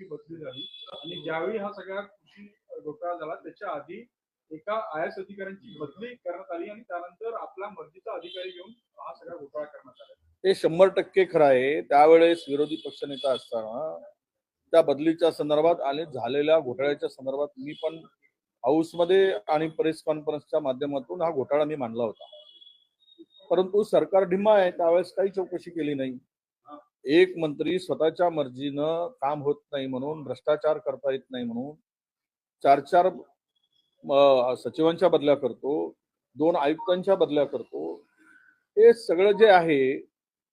बदली झाली आणि ज्यावेळी हा सगळा कृषी घोटाळा झाला त्याच्या आधी एका आयएस अधिकाऱ्यांची बदली करण्यात आली आणि त्यानंतर आपला मर्जीचा अधिकारी घेऊन हा सगळा घोटाळा करण्यात आला. ते 100% खरं आहे. त्यावेळेस विरोधी पक्षनेता असताना त्या बदलीच्या संदर्भात आणि झालेल्या घोटाळ्याच्या संदर्भात मी पण हाऊसमध्ये आणि प्रेस कॉन्फरन्सच्या माध्यमातून हा घोटाळा मी मांडला होता. परंतु सरकार ढिम्मा आहे, त्यावेळेस काही चौकशी केली नाही. एक मंत्री स्वतःच्या मर्जीनं काम होत नाही म्हणून, भ्रष्टाचार करता येत नाही म्हणून 4-4 सचिवांच्या बदल्या करतो, 2 आयुक्तांच्या बदल्या करतो. हे सगळं जे आहे,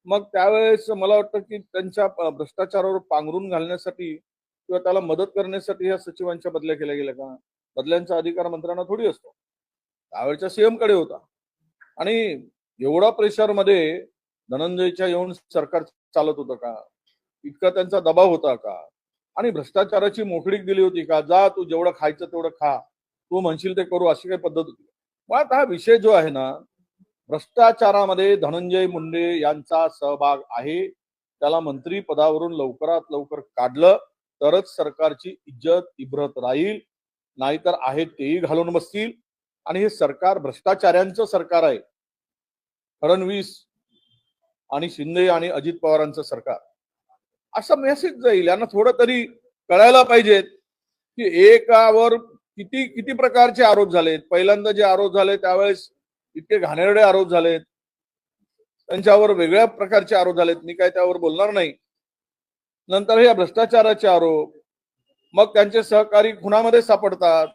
मग त्यावेळेस मला वाटतं की त्यांच्या भ्रष्टाचारावर पांघरून घालण्यासाठी किंवा त्याला मदत करण्यासाठी ह्या सचिवांच्या बदल्या केल्या गेल्या का? बदल्यांचा अधिकार मंत्र्यांना थोडी असतो. त्यावेळच्या सीएम कडे होता आणि एवढा प्रेशरमध्ये धनंजयच्या येऊन सरकार चालत होतं का? इतका त्यांचा दबाव होता का? आणि भ्रष्टाचाराची मोकळीक दिली होती का? जा तू जेवढं खायचं तेवढं खा, तू म्हणशील ते करू, अशी काही पद्धत होती? मग हा विषय जो आहे ना, भ्रष्टाचारामध्ये धनंजय मुंडे यांचा सहभाग आहे. त्याला मंत्री पदावरून लवकरात लवकर काढलं तरच सरकारची इज्जत इब्रत राहील, नाहीतर आहे तेही घालून बसतील. आणि हे सरकार भ्रष्टाचाऱ्यांचं सरकार आहे. फडणवीस आणि शिंदे आणि अजित पवारांचं सरकार, असा मेसेज जाईल. यांना थोडं तरी कळायला पाहिजेत की एकावर किती किती प्रकारचे आरोप झालेत. पहिल्यांदा जे आरोप झाले त्यावेळेस इतके घाणेरडे आरोप झालेत, त्यांच्यावर वेगळ्या प्रकारचे आरोप झालेत, मी काय त्यावर बोलणार नाही. नंतर हे भ्रष्टाचाराचे आरोप, मग त्यांचे सहकारी खुनामध्ये सापडतात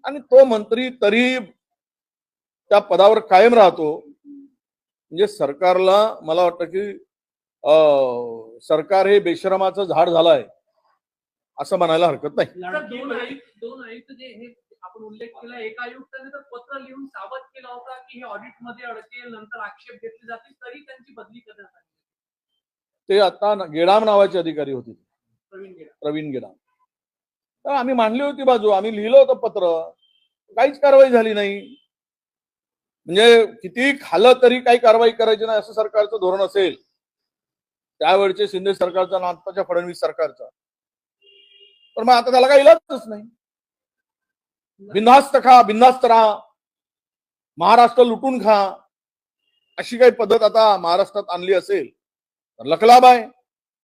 आणि तो मंत्री तरी त्या पदावर कायम राहतो. म्हणजे सरकारला मला वाटतं की सरकार हे बेशरमाचं झाड झालंय असं म्हणायला हरकत नाही. दोन आयुक्त जे हे आपण उल्लेख केला, एका आयुक्ताने तर पत्र लिहून सावध केला होता की हे ऑडिट मध्ये अडकेल, नंतर आक्षेप घेतले जातील, तरी त्यांची बदली करण्यात आली. ते आता गेडाम नावाचे अधिकारी होते, प्रवीण गेडाम. तर आम्ही मांडली होती बाजू, आम्ही लिहिलं होतं पत्र, काहीच कारवाई झाली नाही. म्हणजे किती खाल्लं तरी काही कारवाई करायची नाही असं सरकारचं धोरण असेल त्यावेळचे शिंदे सरकारचा, आताच्या फडणवीस सरकारचा, तर मग आता त्याला काही इलाजच नाही. बिनधास्त खा, बिनधास्त राहा, महाराष्ट्र लुटून खा, अशी काही पद्धत आता महाराष्ट्रात आणली असेल तर लखलाभ आहे.